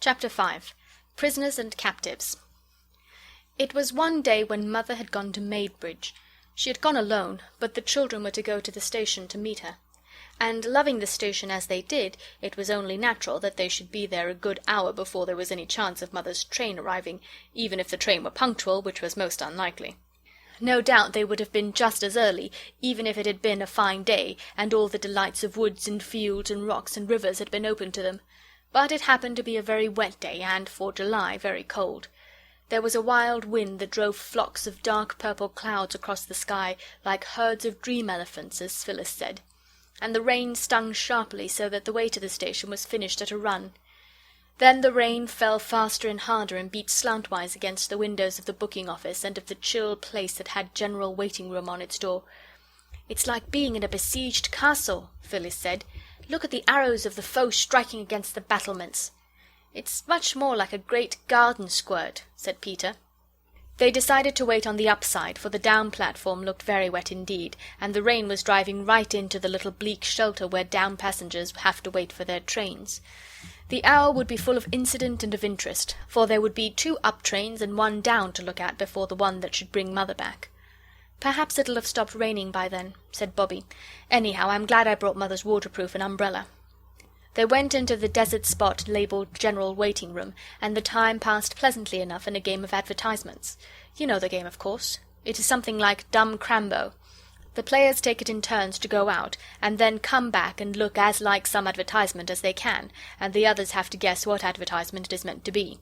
Chapter 5. Prisoners and Captives. It was one day when Mother had gone to Maidbridge. She had gone alone, but the children were to go to the station to meet her. And loving the station as they did, it was only natural that they should be there a good hour before there was any chance of Mother's train arriving, even if the train were punctual, which was most unlikely. No doubt they would have been just as early, even if it had been a fine day, and all the delights of woods and fields and rocks and rivers had been open to them. But it happened to be a very wet day, and, for July, very cold. There was a wild wind that drove flocks of dark purple clouds across the sky, like herds of dream elephants, as Phyllis said. And the rain stung sharply, so that the way to the station was finished at a run. Then the rain fell faster and harder, and beat slantwise against the windows of the booking-office and of the chill place that had general waiting-room on its door. "It's like being in a besieged castle," Phyllis said. "Look at the arrows of the foe striking against the battlements." "It's much more like a great garden squirt," said Peter. They decided to wait on the upside, for the down platform looked very wet indeed, and the rain was driving right into the little bleak shelter where down passengers have to wait for their trains. The hour would be full of incident and of interest, for there would be 2 up trains and 1 down to look at before the one that should bring Mother back. "Perhaps it'll have stopped raining by then," said Bobby. "Anyhow, I'm glad I brought Mother's waterproof and umbrella." They went into the desert spot labelled General Waiting Room, and the time passed pleasantly enough in a game of advertisements. You know the game, of course. It is something like Dumb Crambo. The players take it in turns to go out, and then come back and look as like some advertisement as they can, and the others have to guess what advertisement it is meant to be.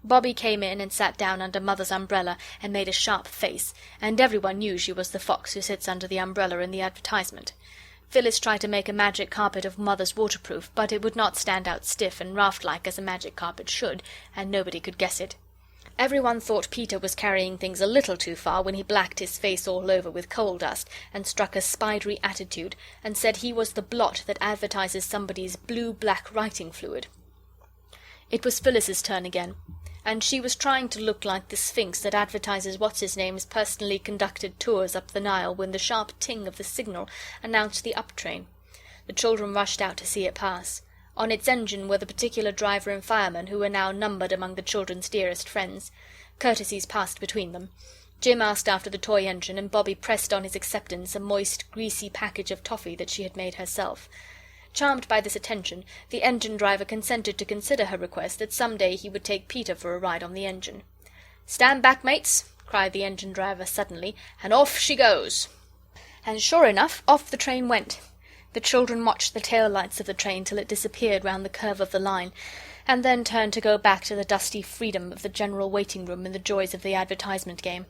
Bobby came in and sat down under Mother's umbrella and made a sharp face, and everyone knew she was the fox who sits under the umbrella in the advertisement. Phyllis tried to make a magic carpet of Mother's waterproof, but it would not stand out stiff and raft-like as a magic carpet should, and nobody could guess it. Everyone thought Peter was carrying things a little too far when he blacked his face all over with coal dust and struck a spidery attitude, and said he was the blot that advertises somebody's blue-black writing fluid. It was Phyllis's turn again, and she was trying to look like the Sphinx that advertises what's-his-name's personally conducted tours up the Nile when the sharp ting of the signal announced the up train. The children rushed out to see it pass. On its engine were the particular driver and fireman, who were now numbered among the children's dearest friends. Courtesies passed between them. Jim asked after the toy engine, and Bobby pressed on his acceptance a moist, greasy package of toffee that she had made herself. Charmed by this attention, the engine-driver consented to consider her request that some day he would take Peter for a ride on the engine. "Stand back, mates!" cried the engine-driver suddenly, "and off she goes!" And sure enough, off the train went. The children watched the tail-lights of the train till it disappeared round the curve of the line, and then turned to go back to the dusty freedom of the general waiting-room and the joys of the advertisement game.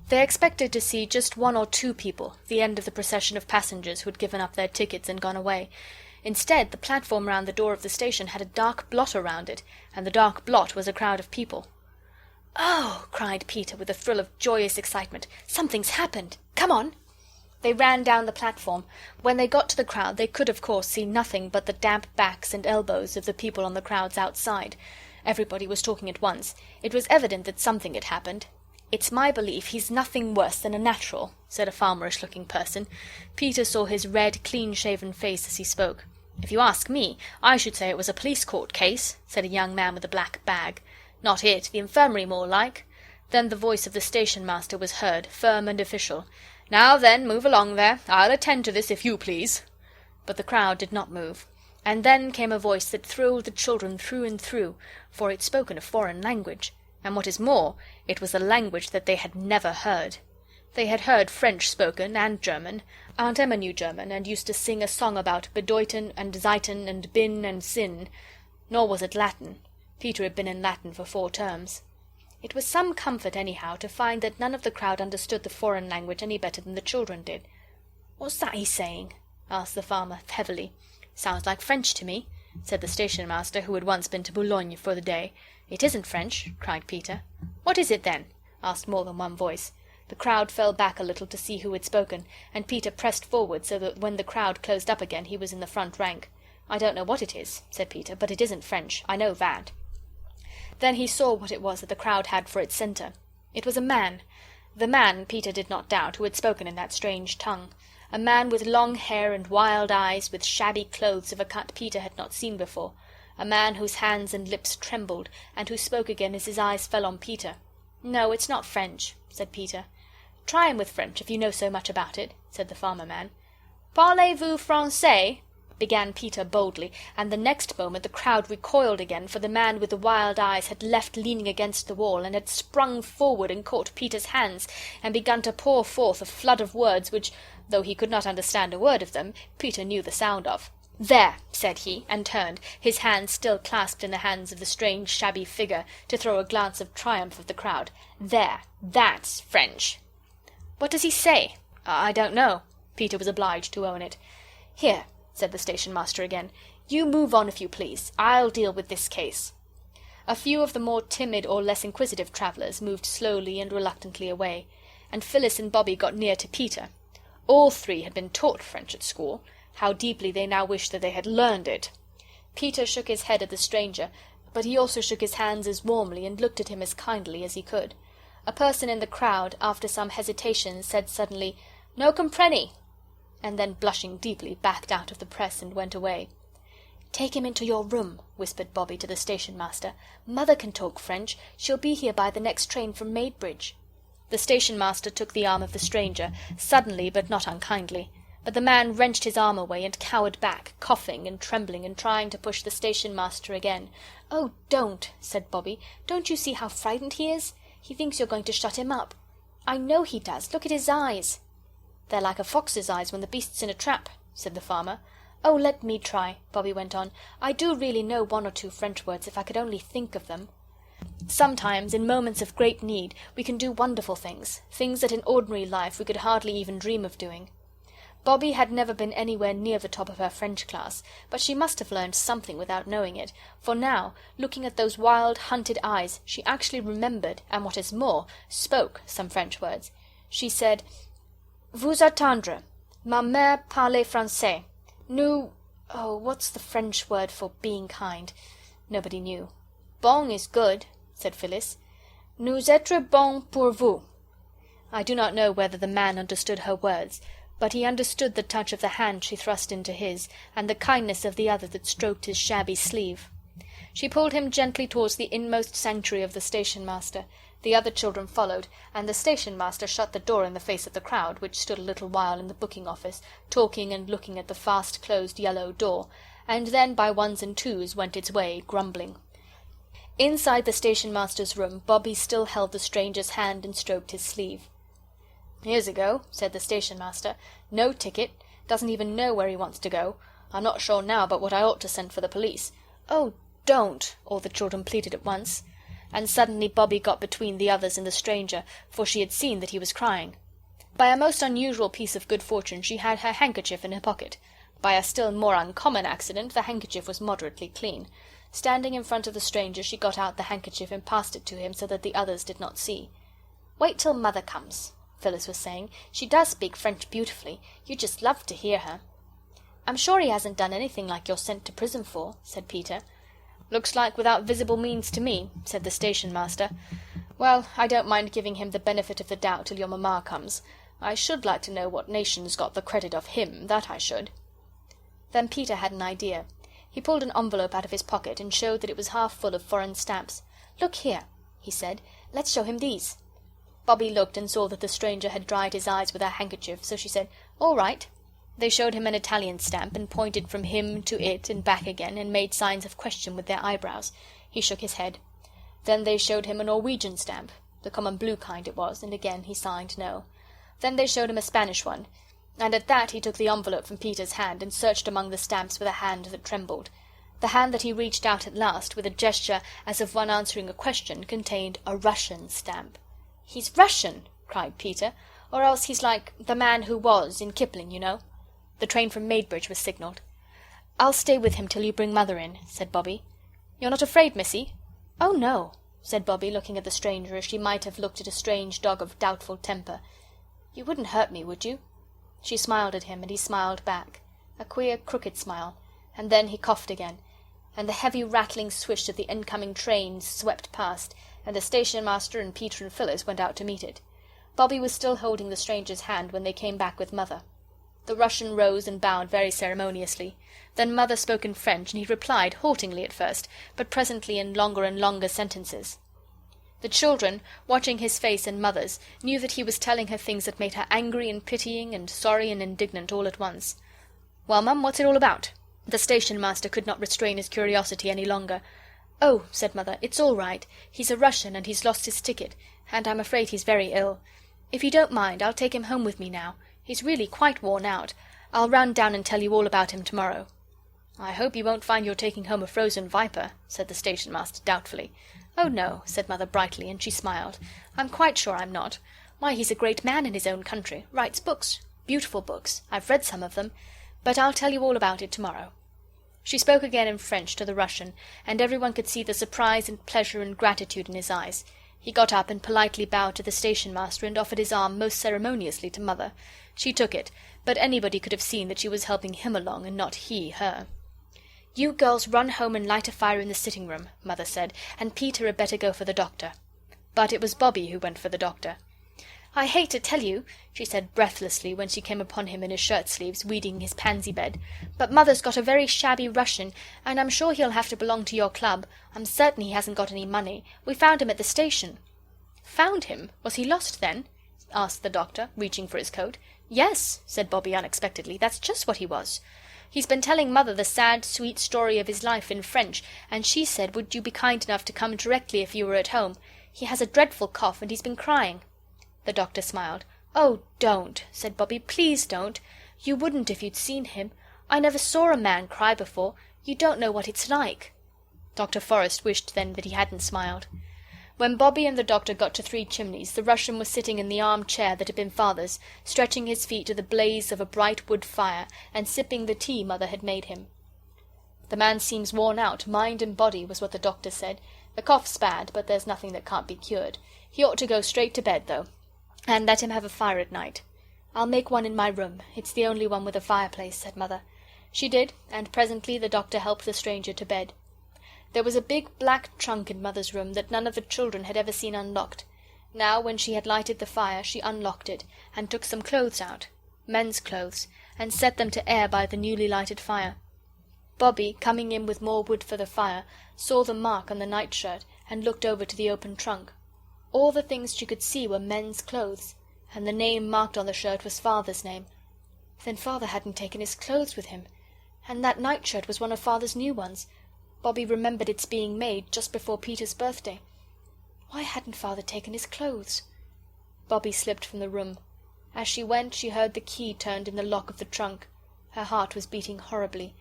They expected to see just 1 or 2 people, the end of the procession of passengers who had given up their tickets and gone away. Instead, the platform round the door of the station had a dark blot around it, and the dark blot was a crowd of people. "Oh!" cried Peter, with a thrill of joyous excitement. "Something's happened! Come on!" They ran down the platform. When they got to the crowd they could, of course, see nothing but the damp backs and elbows of the people on the crowds outside. Everybody was talking at once. It was evident that something had happened. "It's my belief he's nothing worse than a natural," said a farmerish-looking person. Peter saw his red, clean-shaven face as he spoke. "If you ask me, I should say it was a police court case," said a young man with a black bag. "Not it, the infirmary more like." Then the voice of the station-master was heard, firm and official. "Now then, move along there. I'll attend to this, if you please." But the crowd did not move. And then came a voice that thrilled the children through and through, for it spoke in a foreign language, and what is more, it was a language that they had never heard. They had heard French spoken, and German. Aunt Emma knew German, and used to sing a song about bedeuten and zeiten and bin and sin. Nor was it Latin. Peter had been in Latin for 4 terms. It was some comfort, anyhow, to find that none of the crowd understood the foreign language any better than the children did. "What's that he's saying?" asked the farmer heavily. "Sounds like French to me," said the station-master, who had once been to Boulogne for the day. "It isn't French," cried Peter. "What is it, then?" asked more than one voice. The crowd fell back a little to see who had spoken, and Peter pressed forward so that when the crowd closed up again he was in the front rank. "I don't know what it is," said Peter, "but it isn't French. I know that." Then he saw what it was that the crowd had for its centre. It was a man. The man, Peter did not doubt, who had spoken in that strange tongue. A man with long hair and wild eyes, with shabby clothes of a cut Peter had not seen before. a man whose hands and lips trembled, and who spoke again as his eyes fell on Peter. "No, it's not French," said Peter. "Try him with French, if you know so much about it," said the farmer-man. "Parlez-vous français?" began Peter boldly, and the next moment the crowd recoiled again, for the man with the wild eyes had left leaning against the wall, and had sprung forward and caught Peter's hands, and begun to pour forth a flood of words which, though he could not understand a word of them, Peter knew the sound of. "There," said he, and turned, his hands still clasped in the hands of the strange shabby figure, to throw a glance of triumph at the crowd. "There, that's French." "What does he say?" "I don't know." Peter was obliged to own it. "Here," said the station-master again, "you move on if you please. I'll deal with this case." A few of the more timid or less inquisitive travellers moved slowly and reluctantly away, and Phyllis and Bobbie got near to Peter. All three had been taught French at school. How deeply they now wished that they had learned it! Peter shook his head at the stranger, but he also shook his hands as warmly and looked at him as kindly as he could. A person in the crowd, after some hesitation, said suddenly, "No comprenny," and then, blushing deeply, backed out of the press and went away. "Take him into your room," whispered Bobbie to the station-master. "Mother can talk French. She'll be here by the next train from Maidbridge." The station-master took the arm of the stranger, suddenly but not unkindly. But the man wrenched his arm away and cowered back, coughing and trembling and trying to push the station-master again. "Oh, don't," said Bobbie. "Don't you see how frightened he is? He thinks you're going to shut him up. I know he does. Look at his eyes." "They're like a fox's eyes when the beast's in a trap," said the farmer. "Oh, let me try," Bobbie went on. "I do really know one or two French words if I could only think of them. Sometimes, in moments of great need, we can do wonderful things, things that in ordinary life we could hardly even dream of doing." Bobbie had never been anywhere near the top of her French class, but she must have learned something without knowing it, for now, looking at those wild, hunted eyes, she actually remembered, and what is more, spoke some French words. She said, "Vous attendre. Ma mère parle français. Nous—" Oh, what's the French word for being kind? Nobody knew. "Bon is good," said Phyllis. "Nous être bon pour vous." I do not know whether the man understood her words, but he understood the touch of the hand she thrust into his, and the kindness of the other that stroked his shabby sleeve. She pulled him gently towards the inmost sanctuary of the station-master. The other children followed, and the station-master shut the door in the face of the crowd, which stood a little while in the booking-office, talking and looking at the fast-closed yellow door, and then by ones and twos went its way, grumbling. Inside the station-master's room, Bobbie still held the stranger's hand and stroked his sleeve. "Here's a go," said the station-master. "No ticket. Doesn't even know where he wants to go. I'm not sure now but what I ought to send for the police." "Oh, don't!" all the children pleaded at once. And suddenly Bobbie got between the others and the stranger, for she had seen that he was crying. By a most unusual piece of good fortune she had her handkerchief in her pocket. By a still more uncommon accident the handkerchief was moderately clean. Standing in front of the stranger, she got out the handkerchief and passed it to him so that the others did not see. "Wait till Mother comes," Phyllis was saying. "She does speak French beautifully. You'd just love to hear her." "I'm sure he hasn't done anything like you're sent to prison for," said Peter. "Looks like without visible means to me," said the station-master. "Well, I don't mind giving him the benefit of the doubt till your mamma comes. I should like to know what nation's got the credit of him, that I should." Then Peter had an idea. He pulled an envelope out of his pocket and showed that it was half full of foreign stamps. "Look here," he said. "Let's show him these." Bobbie looked and saw that the stranger had dried his eyes with her handkerchief, so she said, "All right." They showed him an Italian stamp, and pointed from him to it and back again, and made signs of question with their eyebrows. He shook his head. Then they showed him a Norwegian stamp, the common blue kind it was, and again he signed no. Then they showed him a Spanish one, and at that he took the envelope from Peter's hand and searched among the stamps with a hand that trembled. The hand that he reached out at last, with a gesture as of one answering a question, contained a Russian stamp. "He's Russian!" cried Peter. "Or else he's like the man who was, in Kipling, you know." The train from Maidbridge was signalled. "I'll stay with him till you bring Mother in," said Bobbie. "You're not afraid, Missy?" "Oh, no," said Bobbie, looking at the stranger as she might have looked at a strange dog of doubtful temper. "You wouldn't hurt me, would you?" She smiled at him, and he smiled back. A queer, crooked smile. And then he coughed again, and the heavy rattling swish of the incoming train swept past, and the station-master and Peter and Phyllis went out to meet it. Bobbie was still holding the stranger's hand when they came back with Mother. The Russian rose and bowed very ceremoniously. Then Mother spoke in French, and he replied, haltingly at first, but presently in longer and longer sentences. The children, watching his face and Mother's, knew that he was telling her things that made her angry and pitying and sorry and indignant all at once. "Well, Mum, what's it all about?" The station-master could not restrain his curiosity any longer. "Oh," said Mother, "it's all right. He's a Russian, and he's lost his ticket, and I'm afraid he's very ill. If you don't mind, I'll take him home with me now. He's really quite worn out. I'll run down and tell you all about him tomorrow." "I hope you won't find you're taking home a frozen viper," said the station-master doubtfully. "Oh, no," said Mother brightly, and she smiled. "I'm quite sure I'm not. Why, he's a great man in his own country, writes books, beautiful books. I've read some of them. But I'll tell you all about it tomorrow." She spoke again in French to the Russian, and everyone could see the surprise and pleasure and gratitude in his eyes. He got up and politely bowed to the station-master and offered his arm most ceremoniously to Mother. She took it, but anybody could have seen that she was helping him along, and not he her. "You girls run home and light a fire in the sitting-room," Mother said, "and Peter had better go for the doctor." But it was Bobby who went for the doctor. "I hate to tell you," she said breathlessly when she came upon him in his shirt-sleeves, weeding his pansy bed, "but Mother's got a very shabby Russian, and I'm sure he'll have to belong to your club. I'm certain he hasn't got any money. We found him at the station." "Found him? Was he lost, then?" asked the doctor, reaching for his coat. "Yes," said Bobby unexpectedly, "that's just what he was. He's been telling Mother the sad, sweet story of his life in French, and she said would you be kind enough to come directly if you were at home. He has a dreadful cough, and he's been crying." The doctor smiled. "Oh, don't," said Bobby. "Please don't. You wouldn't if you'd seen him. I never saw a man cry before. You don't know what it's like." Dr. Forrest wished then that he hadn't smiled. When Bobby and the doctor got to Three Chimneys, the Russian was sitting in the arm-chair that had been Father's, stretching his feet to the blaze of a bright wood fire, and sipping the tea Mother had made him. "The man seems worn out, mind and body," was what the doctor said. "The cough's bad, but there's nothing that can't be cured. He ought to go straight to bed, though, and let him have a fire at night." "I'll make one in my room. It's the only one with a fireplace," said Mother. She did, and presently the doctor helped the stranger to bed. There was a big black trunk in Mother's room that none of the children had ever seen unlocked. Now, when she had lighted the fire, she unlocked it, and took some clothes out, men's clothes, and set them to air by the newly lighted fire. Bobby, coming in with more wood for the fire, saw the mark on the nightshirt, and looked over to the open trunk. All the things she could see were men's clothes, and the name marked on the shirt was Father's name. Then Father hadn't taken his clothes with him, and that nightshirt was one of Father's new ones. Bobby remembered its being made just before Peter's birthday. Why hadn't Father taken his clothes? Bobby slipped from the room. As she went, she heard the key turned in the lock of the trunk. Her heart was beating horribly.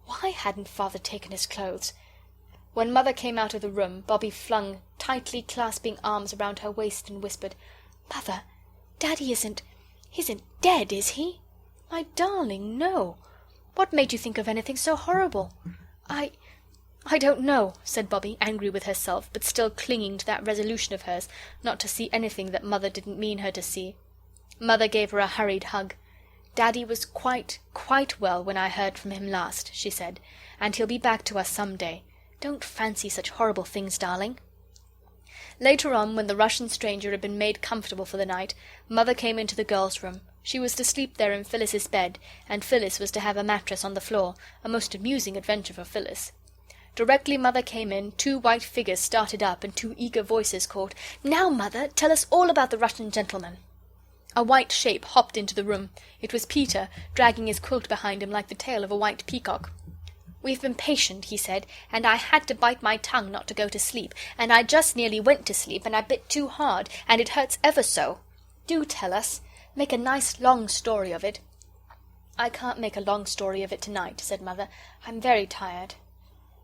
Why hadn't Father taken his clothes? When Mother came out of the room, Bobby flung tightly clasping arms around her waist and whispered, "Mother, Daddy isn't dead, is he?" "My darling, no. What made you think of anything so horrible?" I don't know," said Bobby, angry with herself, but still clinging to that resolution of hers not to see anything that Mother didn't mean her to see. Mother gave her a hurried hug. "Daddy was quite well when I heard from him last," she said, "and he'll be back to us some day. Don't fancy such horrible things, darling." Later on, when the Russian stranger had been made comfortable for the night, Mother came into the girls' room. She was to sleep there in Phyllis's bed, and Phyllis was to have a mattress on the floor, a most amusing adventure for Phyllis. Directly Mother came in, two white figures started up, and two eager voices called, "Now, Mother, tell us all about the Russian gentleman." A white shape hopped into the room. It was Peter, dragging his quilt behind him like the tail of a white peacock. "We've been patient," he said, "and I had to bite my tongue not to go to sleep, and I just nearly went to sleep, and I bit too hard, and it hurts ever so. Do tell us. Make a nice long story of it." "I can't make a long story of it tonight," said Mother. "I'm very tired."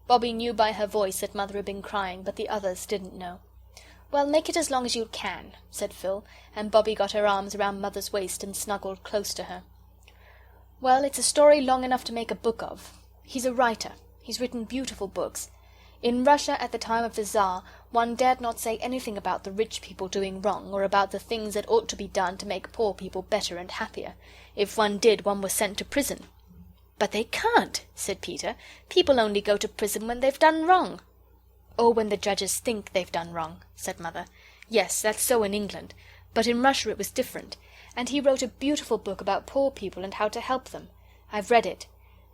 Bobby knew by her voice that Mother had been crying, but the others didn't know. "Well, make it as long as you can," said Phil, and Bobby got her arms around Mother's waist and snuggled close to her. "Well, it's a story long enough to make a book of. He's a writer. He's written beautiful books. In Russia at the time of the Tsar, one dared not say anything about the rich people doing wrong, or about the things that ought to be done to make poor people better and happier. If one did, one was sent to prison." "But they can't," said Peter. "People only go to prison when they've done wrong." "Or when the judges think they've done wrong," said Mother. "Yes, that's so in England. But in Russia it was different. And he wrote a beautiful book about poor people and how to help them. I've read it.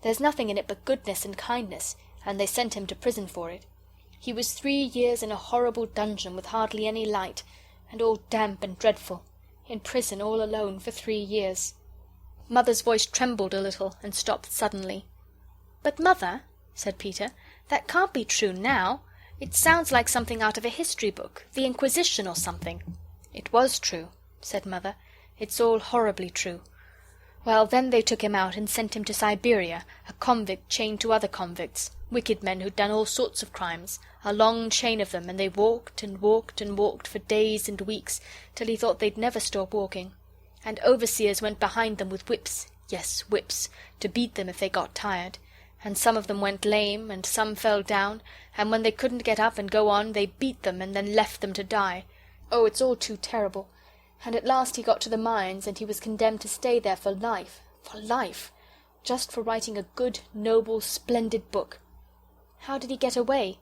There's nothing in it but goodness and kindness, and they sent him to prison for it. He was 3 years in a horrible dungeon with hardly any light, and all damp and dreadful, in prison all alone for 3 years." Mother's voice trembled a little and stopped suddenly. "But, Mother," said Peter, "that can't be true now. It sounds like something out of a history book, the Inquisition or something." "It was true," said Mother. "It's all horribly true. Well, then they took him out and sent him to Siberia, a convict chained to other convicts, wicked men who'd done all sorts of crimes, a long chain of them, and they walked and walked and walked for days and weeks, till he thought they'd never stop walking. And overseers went behind them with whips, yes, whips, to beat them if they got tired. And some of them went lame, and some fell down, and when they couldn't get up and go on, they beat them and then left them to die. Oh, it's all too terrible. And at last he got to the mines, and he was condemned to stay there for life, just for writing a good, noble, splendid book." "How did he get away?"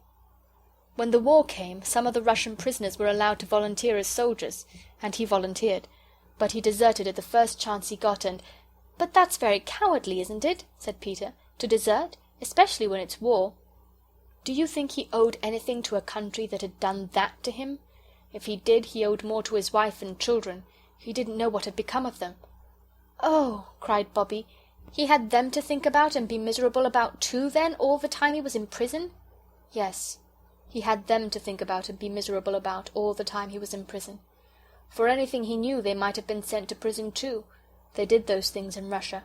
"When the war came, some of the Russian prisoners were allowed to volunteer as soldiers, and he volunteered. But he deserted at the first chance he got, and—" "But that's very cowardly, isn't it?" said Peter, "to desert, especially when it's war." "Do you think he owed anything to a country that had done that to him? If he did, he owed more to his wife and children. He didn't know what had become of them." "Oh!" cried Bobbie. "He had them to think about and be miserable about too, then, all the time he was in prison?" "Yes, he had them to think about and be miserable about all the time he was in prison. For anything he knew, they might have been sent to prison too. They did those things in Russia.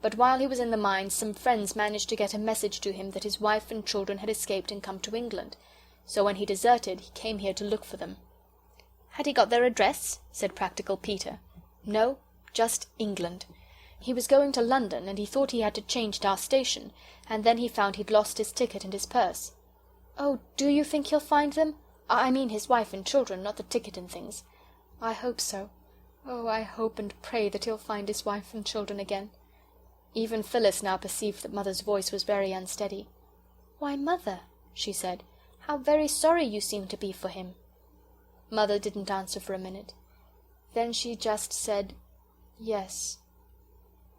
But while he was in the mines, some friends managed to get a message to him that his wife and children had escaped and come to England. So when he deserted, he came here to look for them." "Had he got their address?" said practical Peter. "No, just England. He was going to London, and he thought he had to change at our station, and then he found he'd lost his ticket and his purse." "Oh, do you think he'll find them? I mean his wife and children, not the ticket and things." "I hope so. Oh, I hope and pray that he'll find his wife and children again." Even Phyllis now perceived that Mother's voice was very unsteady. "Why, Mother," she said, "how very sorry you seem to be for him." Mother didn't answer for a minute. Then she just said, "Yes."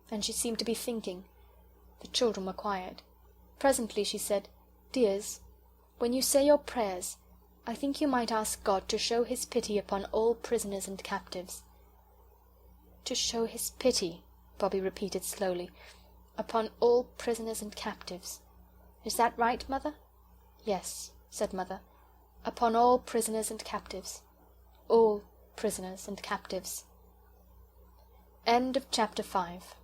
And she seemed to be thinking. The children were quiet. Presently she said, "Dears, when you say your prayers, I think you might ask God to show his pity upon all prisoners and captives." "To show his pity," Bobbie repeated slowly, "upon all prisoners and captives. Is that right, Mother?" "Yes," said Mother, "upon all prisoners and captives. All prisoners and captives." End of chapter 5.